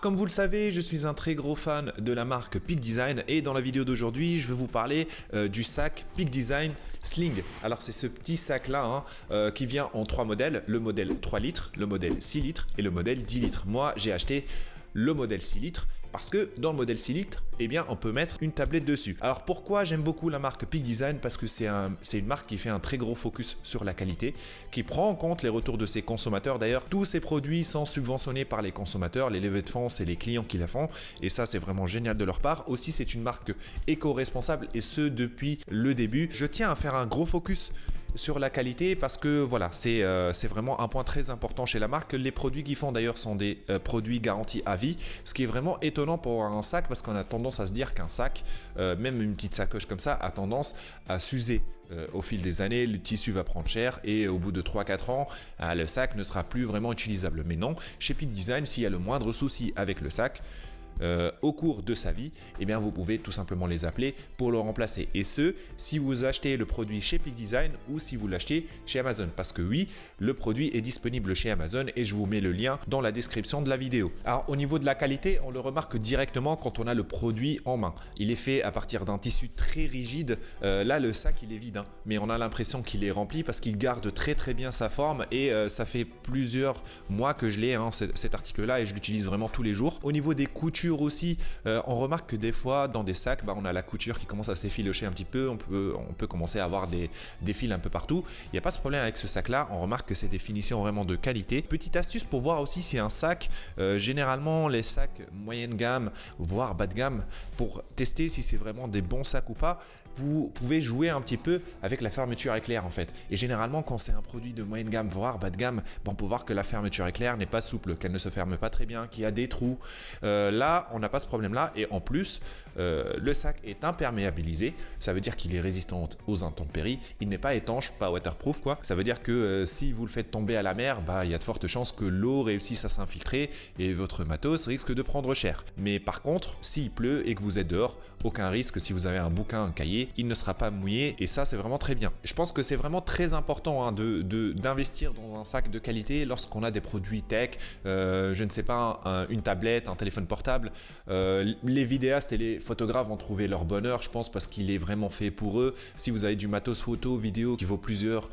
Comme vous le savez, je suis un très gros fan de la marque Peak Design et dans la vidéo d'aujourd'hui, je vais vous parler du sac Peak Design Sling. Alors c'est ce petit sac là qui vient en 3 modèles, le modèle 3 litres, le modèle 6 litres et le modèle 10 litres. Moi j'ai acheté le modèle 6 litres parce que dans le modèle 6 litres, eh bien, on peut mettre une tablette dessus. Alors pourquoi j'aime beaucoup la marque Peak Design? Parce que c'est une marque qui fait un très gros focus sur la qualité, qui prend en compte les retours de ses consommateurs. D'ailleurs, tous ces produits sont subventionnés par les consommateurs, les levées de fonds, c'est les clients qui la font. Et ça, c'est vraiment génial de leur part. Aussi, c'est une marque éco-responsable et ce, depuis le début. Je tiens à faire un gros focus sur la qualité parce que voilà, c'est vraiment un point très important chez la marque. Les produits qu'ils font d'ailleurs sont des produits garantis à vie, ce qui est vraiment étonnant pour un sac parce qu'on a tendance à se dire qu'un sac, même une petite sacoche comme ça, a tendance à s'user. Au fil des années, le tissu va prendre cher et au bout de 3-4 ans, le sac ne sera plus vraiment utilisable. Mais non, chez Peak Design, s'il y a le moindre souci avec le sac, au cours de sa vie, eh bien vous pouvez tout simplement les appeler pour le remplacer. Et ce, si vous achetez le produit chez Peak Design ou si vous l'achetez chez Amazon. Parce que oui, le produit est disponible chez Amazon et je vous mets le lien dans la description de la vidéo. Alors au niveau de la qualité, on le remarque directement quand on a le produit en main. Il est fait à partir d'un tissu très rigide. Là, le sac, il est vide, mais on a l'impression qu'il est rempli parce qu'il garde très très bien sa forme et ça fait plusieurs mois que je l'ai, cet article-là, et je l'utilise vraiment tous les jours. Au niveau des coutures aussi, on remarque que des fois dans des sacs, on a la couture qui commence à s'effilocher un petit peu, on peut commencer à avoir des fils un peu partout. Il n'y a pas ce problème avec ce sac là, on remarque que c'est des finitions vraiment de qualité. Petite astuce pour voir aussi si un sac, généralement les sacs moyenne gamme voire bas de gamme, pour tester si c'est vraiment des bons sacs ou pas, vous pouvez jouer un petit peu avec la fermeture éclair en fait. Et généralement quand c'est un produit de moyenne gamme voire bas de gamme, on peut voir que la fermeture éclair n'est pas souple, qu'elle ne se ferme pas très bien, qu'il y a des trous. Là on n'a pas ce problème là et en plus le sac est imperméabilisé, ça veut dire qu'il est résistant aux intempéries, il n'est pas étanche, pas waterproof quoi. Ça veut dire que si vous le faites tomber à la mer, il y a de fortes chances que l'eau réussisse à s'infiltrer et votre matos risque de prendre cher. Mais par contre, s'il pleut et que vous êtes dehors, aucun risque. Si vous avez un bouquin, un cahier, il ne sera pas mouillé et ça c'est vraiment très bien. Je pense que c'est vraiment très important d'investir dans un sac de qualité lorsqu'on a des produits tech, je ne sais pas, une tablette, un téléphone portable. Les vidéastes et les photographes vont trouver leur bonheur, je pense, parce qu'il est vraiment fait pour eux. Si vous avez du matos photo, vidéo qui vaut plusieurs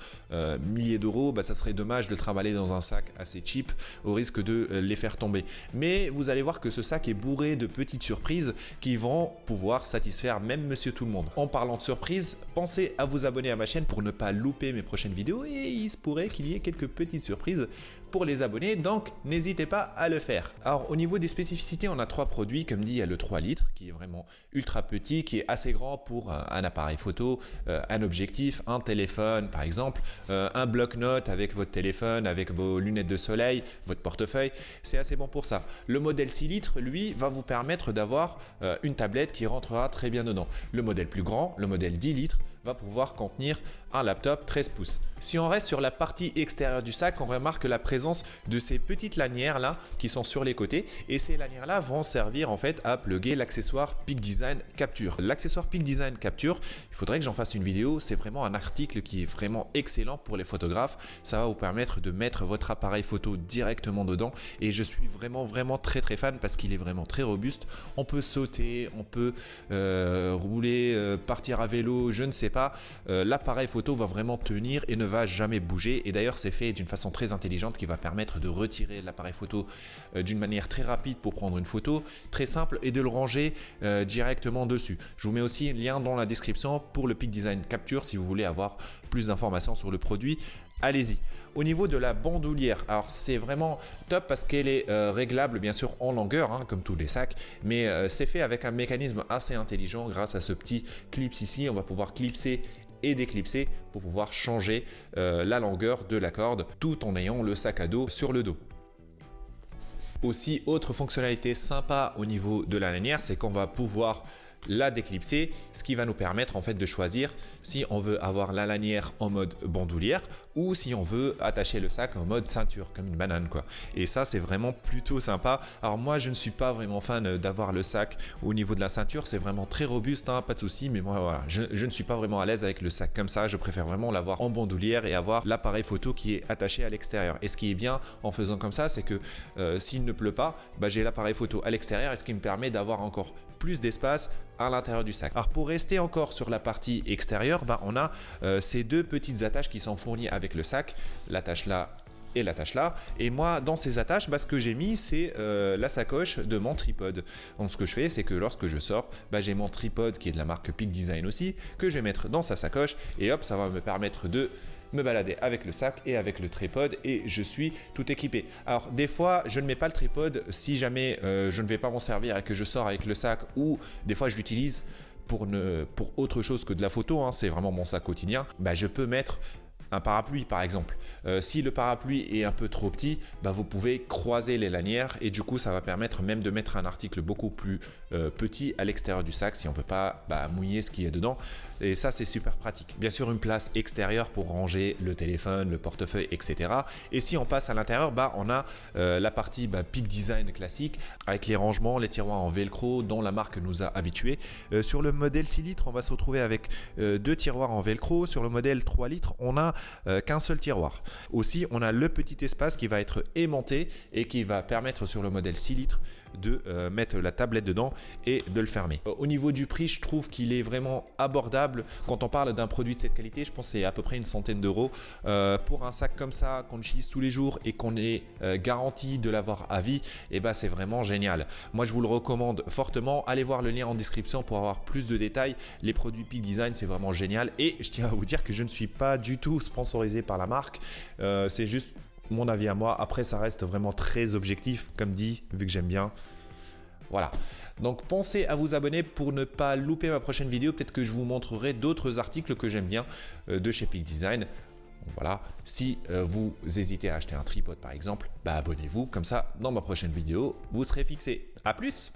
milliers d'euros, ça serait dommage de le trimballer dans un sac assez cheap au risque de les faire tomber. Mais vous allez voir que ce sac est bourré de petites surprises qui vont pouvoir satisfaire même monsieur tout le monde. En parlant de surprises, pensez à vous abonner à ma chaîne pour ne pas louper mes prochaines vidéos et il se pourrait qu'il y ait quelques petites surprises pour les abonnés, donc n'hésitez pas à le faire. Alors au niveau des spécificités, on a 3 produits, comme dit, il y a le 3 litres qui est vraiment ultra petit, qui est assez grand pour un appareil photo, un objectif, un téléphone par exemple, un bloc-notes avec votre téléphone, avec vos lunettes de soleil, votre portefeuille, c'est assez bon pour ça. Le modèle 6 litres, lui, va vous permettre d'avoir une tablette qui rentrera très bien dedans. Le modèle plus grand, le modèle 10 litres, va pouvoir contenir un laptop 13 pouces. Si on reste sur la partie extérieure du sac, on remarque la présence de ces petites lanières là qui sont sur les côtés et ces lanières là vont servir en fait à plugger l'accessoire Peak Design Capture. L'accessoire Peak Design Capture, il faudrait que j'en fasse une vidéo, c'est vraiment un article qui est vraiment excellent pour les photographes. Ça va vous permettre de mettre votre appareil photo directement dedans et je suis vraiment très fan parce qu'il est vraiment très robuste. On peut sauter, on peut rouler, partir à vélo, je ne sais pas. L'appareil photo va vraiment tenir et ne va jamais bouger et d'ailleurs c'est fait d'une façon très intelligente qui va permettre de retirer l'appareil photo d'une manière très rapide pour prendre une photo très simple et de le ranger directement dessus. Je vous mets aussi un lien dans la description pour le Peak Design Capture si vous voulez avoir plus d'informations sur le produit. Allez-y. Au niveau de la bandoulière, alors c'est vraiment top parce qu'elle est réglable bien sûr en longueur comme tous les sacs, mais c'est fait avec un mécanisme assez intelligent grâce à ce petit clips ici. On va pouvoir clipser et déclipser pour pouvoir changer la longueur de la corde tout en ayant le sac à dos sur le dos. Aussi, autre fonctionnalité sympa au niveau de la lanière, c'est qu'on va pouvoir la déclipser, ce qui va nous permettre en fait de choisir si on veut avoir la lanière en mode bandoulière ou si on veut attacher le sac en mode ceinture, comme une banane quoi. Et ça, c'est vraiment plutôt sympa. Alors moi, je ne suis pas vraiment fan d'avoir le sac au niveau de la ceinture, c'est vraiment très robuste, hein, pas de souci, mais moi voilà, je ne suis pas vraiment à l'aise avec le sac comme ça, je préfère vraiment l'avoir en bandoulière et avoir l'appareil photo qui est attaché à l'extérieur. Et ce qui est bien en faisant comme ça, c'est que s'il ne pleut pas, j'ai l'appareil photo à l'extérieur et ce qui me permet d'avoir encore plus d'espace à l'intérieur du sac. Alors pour rester encore sur la partie extérieure, on a ces deux petites attaches qui sont fournies avec le sac, l'attache là et l'attache là. Et moi, dans ces attaches, ce que j'ai mis, c'est la sacoche de mon tripode. Donc ce que je fais, c'est que lorsque je sors, j'ai mon tripode qui est de la marque Peak Design aussi, que je vais mettre dans sa sacoche et hop, ça va me permettre de me balader avec le sac et avec le tripode et je suis tout équipé. Alors des fois je ne mets pas le tripode si jamais je ne vais pas m'en servir et que je sors avec le sac, ou des fois je l'utilise pour autre chose que de la photo, hein, c'est vraiment mon sac quotidien. Je peux mettre un parapluie par exemple. Si le parapluie est un peu trop petit, vous pouvez croiser les lanières et du coup ça va permettre même de mettre un article beaucoup plus petit à l'extérieur du sac si on ne veut pas mouiller ce qu'il y a dedans. Et ça, c'est super pratique. Bien sûr, une place extérieure pour ranger le téléphone, le portefeuille, etc. Et si on passe à l'intérieur, on a la partie Peak Design classique avec les rangements, les tiroirs en velcro dont la marque nous a habitués. Sur le modèle 6 litres, on va se retrouver avec deux tiroirs en velcro. Sur le modèle 3 litres, on n'a qu'un seul tiroir. Aussi, on a le petit espace qui va être aimanté et qui va permettre sur le modèle 6 litres de mettre la tablette dedans et de le fermer. Au niveau du prix, je trouve qu'il est vraiment abordable. Quand on parle d'un produit de cette qualité, je pense que c'est à peu près une centaine d'euros. Pour un sac comme ça qu'on utilise tous les jours et qu'on est garanti de l'avoir à vie, c'est vraiment génial. Moi, je vous le recommande fortement. Allez voir le lien en description pour avoir plus de détails. Les produits Peak Design, c'est vraiment génial. Et je tiens à vous dire que je ne suis pas du tout sponsorisé par la marque. C'est juste mon avis à moi. Après, ça reste vraiment très objectif, comme dit, vu que j'aime bien. Voilà. Donc, pensez à vous abonner pour ne pas louper ma prochaine vidéo. Peut-être que je vous montrerai d'autres articles que j'aime bien de chez Peak Design. Donc, voilà. Si vous hésitez à acheter un tripode, par exemple, abonnez-vous. Comme ça, dans ma prochaine vidéo, vous serez fixé. À plus!